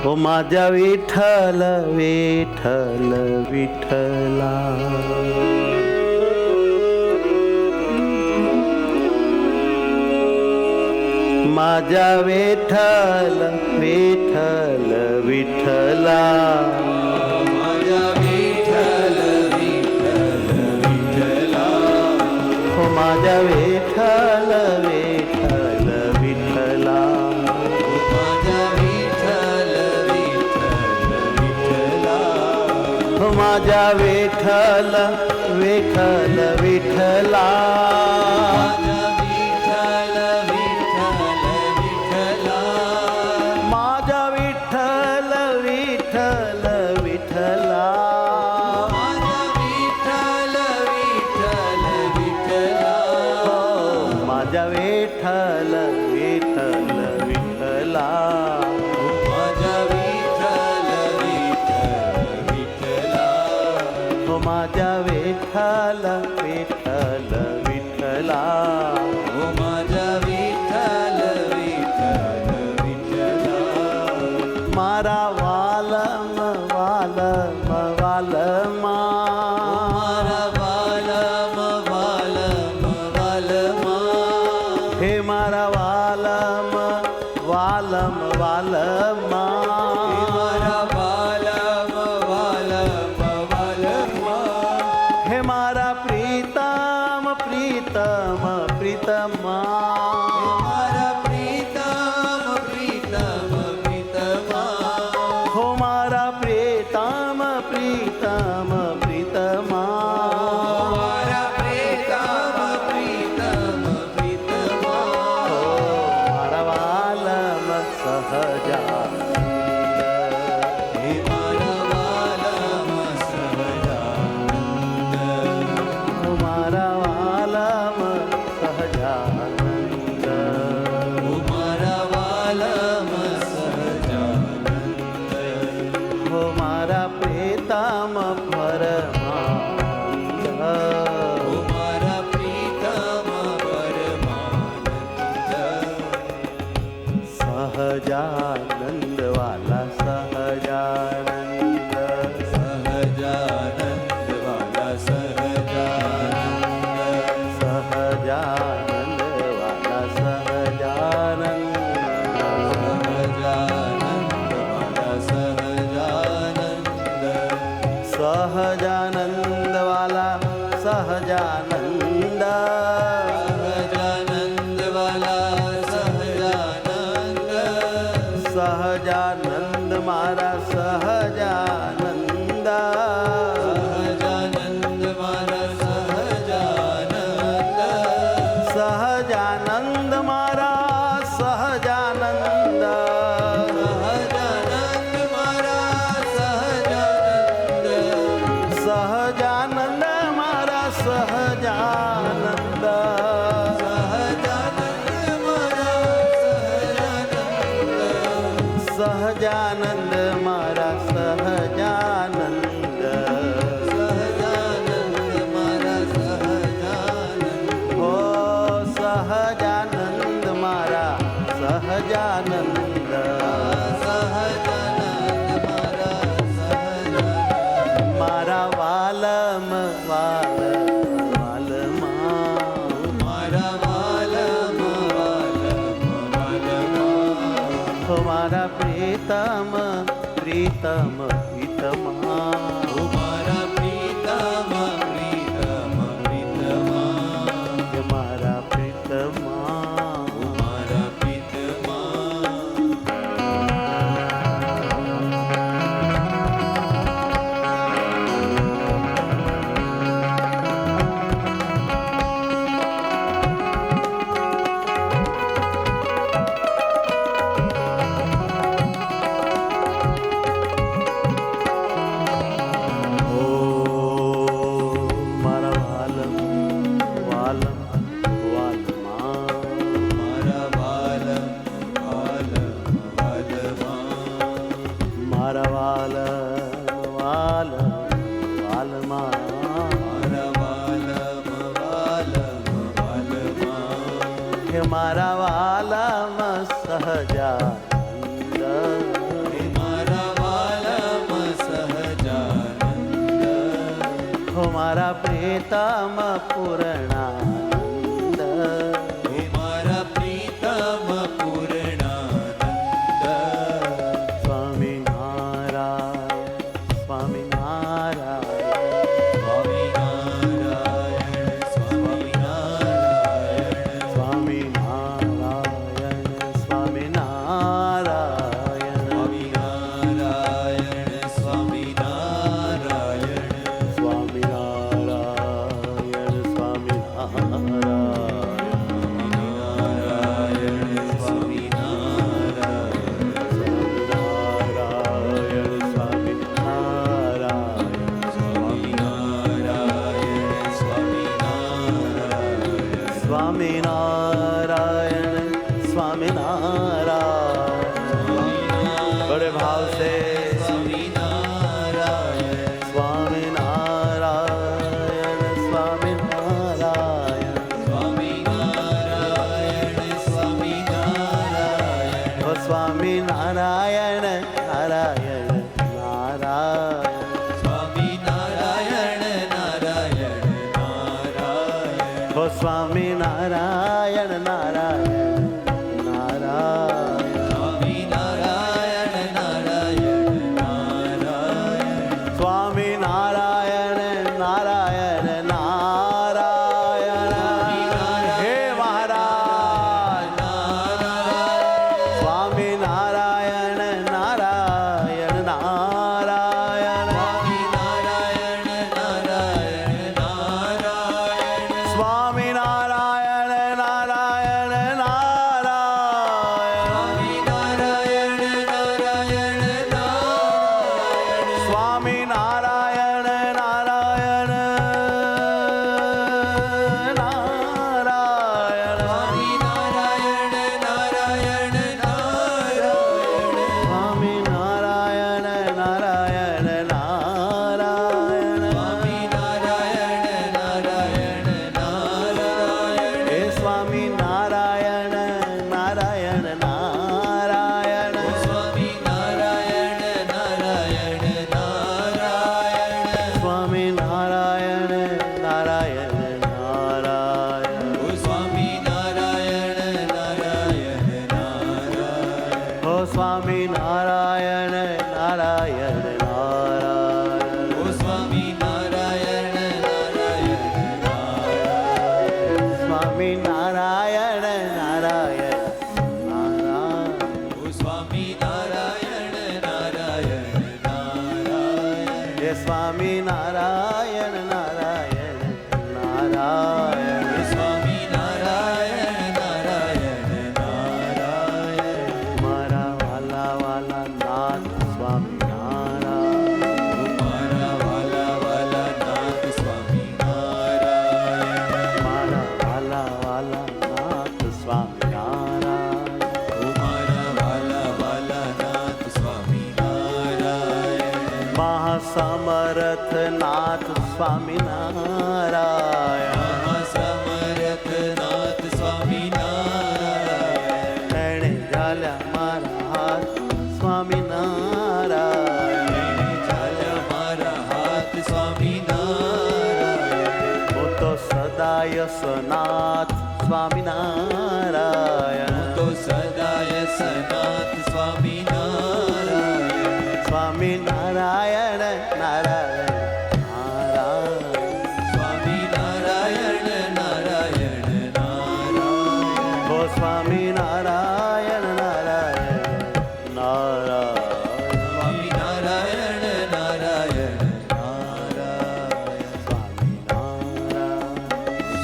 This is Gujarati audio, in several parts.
ओ माझ्या विठ्ठल विठ्ठल विठ्ठला माझ्या विठ्ठल विठ्ठल विठ्ठला माझ्या विठ्ठल विठ्ठल विठ्ठला ओ माझ्या विठ्ठल विठ्ठल विठ्ठला माझ्या विठ्ठल विठ्ठल विठ्ठला ओ माझ्या विठ्ठल विठ्ठल विठ्ठला माझ्या विठ्ठल विठ्ठल विठ्ठला माझ्या विठ्ठल विठ्ठल विठ्ठला माझ्या विठ्ठल विठ्ठल विठ्ठला हो माझ्या विठ्ठल विठ्ठल विठ्ठला हो माझ्या विठ्ठल विठ्ठल विठ्ठला मारा वालम वालम वालमा मारा वालम वालम वालमा हे मारा वालम वालम वालमा मारा वालम वालम वालमा हे मारा प्रीतम प्रीतम प्रीतमा मारा प्रीतम प्रीतम प्रीतमा हो मारा प्रीतम प्रीतम प्रीतमा मारा प्रीतम प्रीतम प्रीतमा हो मारा वालम सहजानंद हे मारा वालम सहजानंद हो मारा वालम सहजानंद हो मारा वालम सहजानंद हो मारा प्रीतम परमानंद हो मारा प्रीतम परमानंद सहजानंद वाला सहजानंद सहजानंद वाला सहजानंद सहजानंद वाला सहजानंद सहजानंद वाला सहजानंद सहजानंद वाला सहजानंद सहजानंद वाला सहजानंद सहजानंद मारा सहजानंद सहजानंद मारा सहजानंद सहजानंद मारा सहजानंद सहजानंद मारा सहजानंद सहजानंद मारा सहजानंद सहजानंद मारा सहजानंद सहजानंद मारा सहजानंद सहजानंद मारा सहजानंद हो सहजानंद मारा सहजानंद सहजानंद मारा सहजानंद मारा वालम वाल वालमा मारा वालम वालम वालमा हो मारा प्रीतम प्रीतम प्रीतमा हो मारा प्रीतम प्रीतम प्रीतमा हे मारा प्रीतमा हो मारा प्रीतमा हो मारा वालम वालम वालमा मारा वालम वालम वालमा मारा वालम वालम वालमा मारा वालम वालम वालमा हे मारा वालम सहजानंद हे मारा મારા પ્રીતમ પૂર્ણાનંદ હે મારા પ્રીતમ પૂર્ણાનંદ સ્વામિનારાયણ સ્વામિનારાયણ સ્વામિનારાયણ સ્વામિનારાયણ સ્વામિનારાયણ સ્વામિનારાયણ સ્વામિનારાયણ સ્વામિનારાયણ સ્વામિનારાયણ સ્વામિનારાયણ સ્વામિનારાયણ સ્વામિનારાયણ સ્વામિનારાયણ સ્વામિનારાયણ સ્વામિનારાયણ બड़े भाव से સ્વામિનારાયણ સ્વામિનારાયણ સ્વામિનારાયણ સ્વામિનારાયણ સ્વામિનારાયણ ઓ સ્વામિનારાયણ નારાયણ નારાયણ સ્વામિનારાયણ નારાયણ નારાયણ ઓ સ્વામિનારાયણ નારાયણ નારાયણ સ્વામિનારાયણ નારાયણ નારાયણ સ્વામિનારાયણ નારાયણ નારાયણ હે મહારાજ સ્વામિનારાયણ નારાયણ નારાયણ સ્વામિનારાયણ નારાયણ નારાયણ સ્વામિનારાયણ નારાયણ નારાયણ સ્વામિનારાયણ નારાયણ નારાયણ સ્વામિનારાયણ નારાયણ નારાયણ સ્વામિનારાયણ નારાયણ નારાયણ સ્વામિનારાયણ નારાયણ નારાયણ સ્વામિનારાયણ નારાયણ નારાયણ હે સ્વામિનારાયણ નારાયણ નારાયણ સ્વામિનારાયણ નારાયણ નારાયણ સ્વામિનારાયણ નારાયણ નારાયણ ઓ સ્વામિનારાયણ નારાયણ નારાયણ હો સ્વામિનારાયણ નારાયણ નારાયણ ઓ સ્વામિનારાયણ નારાયણ નારાયણ સ્વામિનારાયણ નારાયણ નારાયણ ઓ સ્વામિનારાયણ નારાયણ નારાયણ હે સ્વામિનારાયણ નારાયણ નારાયણ સ્વામિનારાયણ નારાયણ નારાયણ મારા વાલા વાલા નાથ સ્વામિનારાયણ મારા વાલા વાલા નાથ સ્વામિનારાયણ મારા વાલા વાલા નાથ સ્વામિનારાયણ મારા વાલા વાલા નાથ સ્વામિનારાયણ મહાસમર્થ નાથ સ્વામિનારાયણ મહાસમર્થ નાથ સ્વામિનારાયણ એણે ઝાલ્યા મારા હાથ સ્વામિનારાયણ ચાલ્યા મારા હાથ સ્વામિનારાયણ હું તો સદાય સનાથ સ્વામિનારાયણ તો સદાય સનાથ સ્વામિનારાયણ સ્વામિનારાયણ નારાયણ નારાયણ સ્વામિનારાયણ નારાયણ નારાયણ ઓ સ્વામિનારાયણ નારાયણ નારાયણ સ્વામિનારાયણ નારાયણ નારાયણ સ્વામિનારાયણ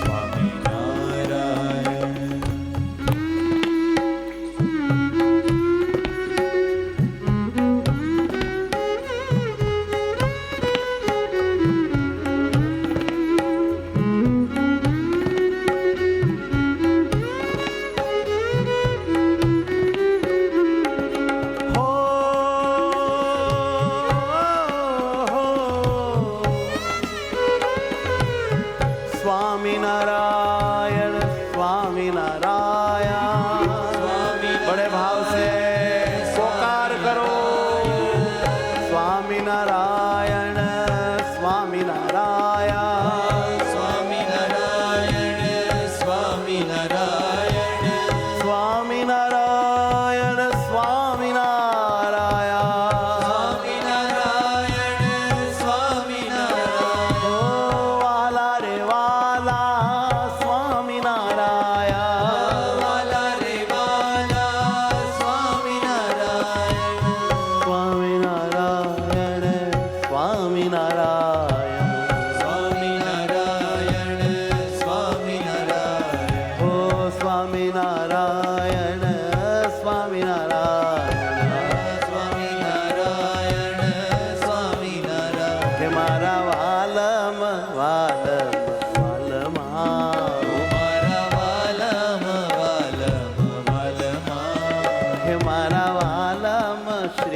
સ્વામિનારાયણ હો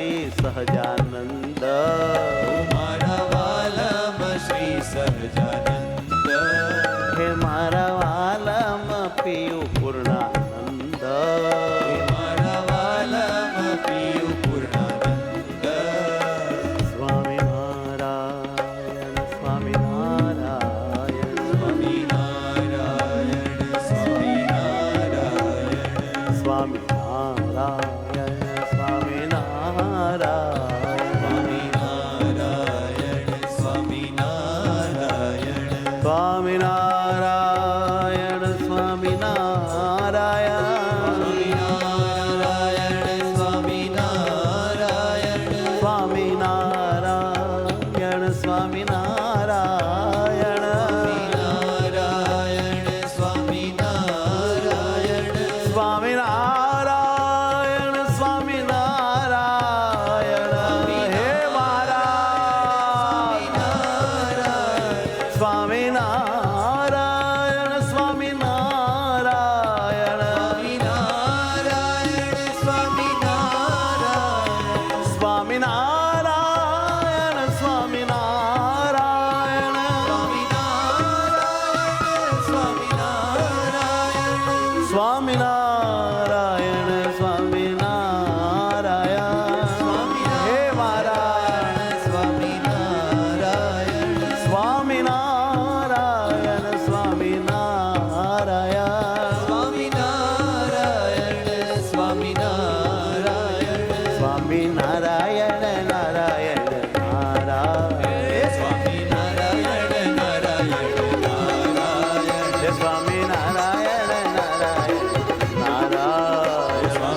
શ્રી સહજાનંદ મારા વાલમ શ્રી સહજાનંદ હે મારા વાલમ પિયુ પૂર્ણાનંદ મારા વાલમ પિયુ પૂર્ણાનંદ સ્વામિનારાયણ સ્વામિનારાયણ સ્વામિનારાયણ સ્વામિનારાયણ સ્વામિનારાયણ સ્વામિનારાયણ સ્વામિનારાયણ સ્વામિનારાયણ સ્વામિનારાયણ સ્વામિનારાયણ સ્વામિનારાયણ સ્વામિનારાયણ સ્વામિનારાયણ સ્વામિનારાયણ સ્વામિનારાયણ સ્વામિનારાયણ હે મારા સ્વામિનારાયણ સ્વામિનારાયણ સ્વામિનારાયણ સ્વામિનારાયણ સ્વામિનારાયણ સ્વામિનારાયણ હે મારા સ્વામિનારાયણ સ્વામિનારાયણ સ્વામિનારાયણ નારાયણ નારાયણ સ્વામિનારાયણ નારાયણ હે સ્વામિનારાયણ નારાયણ નારાયણ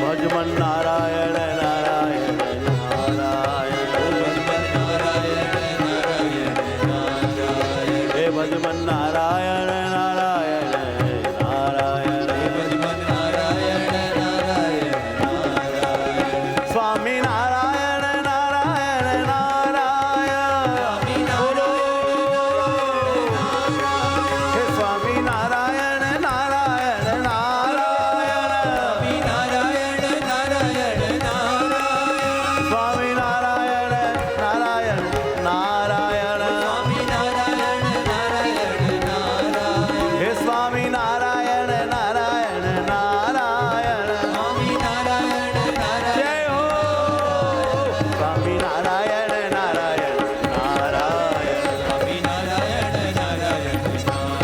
ભજમન નારાયણ નારાયણ નારાયણ હે ભજમન નારાયણ નારાયણ નારાયણ સ્વામી નારાયણ નારાયણ નારાયણ બોલો હે સ્વામી નારાયણ નારાયણ નારાયણ સ્વામી નારાયણ નારાયણ નારાયણ હે સ્વામી નારાયણ નારાયણ નારાયણ જય હો સ્વામી નારાયણ નારાયણ નારાયણ હે સ્વામી નારાયણ નારાયણ સ્વામી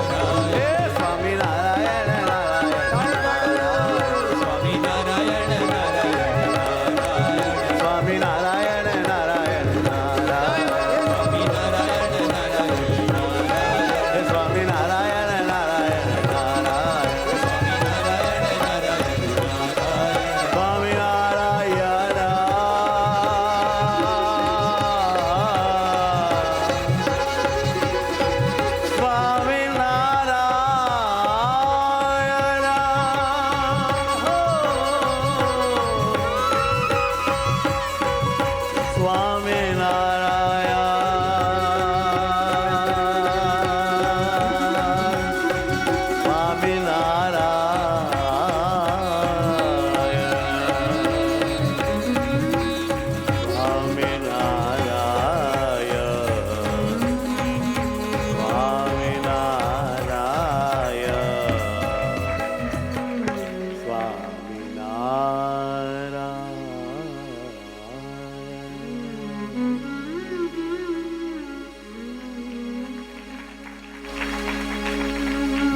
નારાયણ નારાયણ હે સ્વામી નારાયણ નારાયણ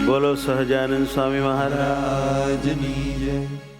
બોલો સહજાનંદ સ્વામી મહારાજ રાજની જય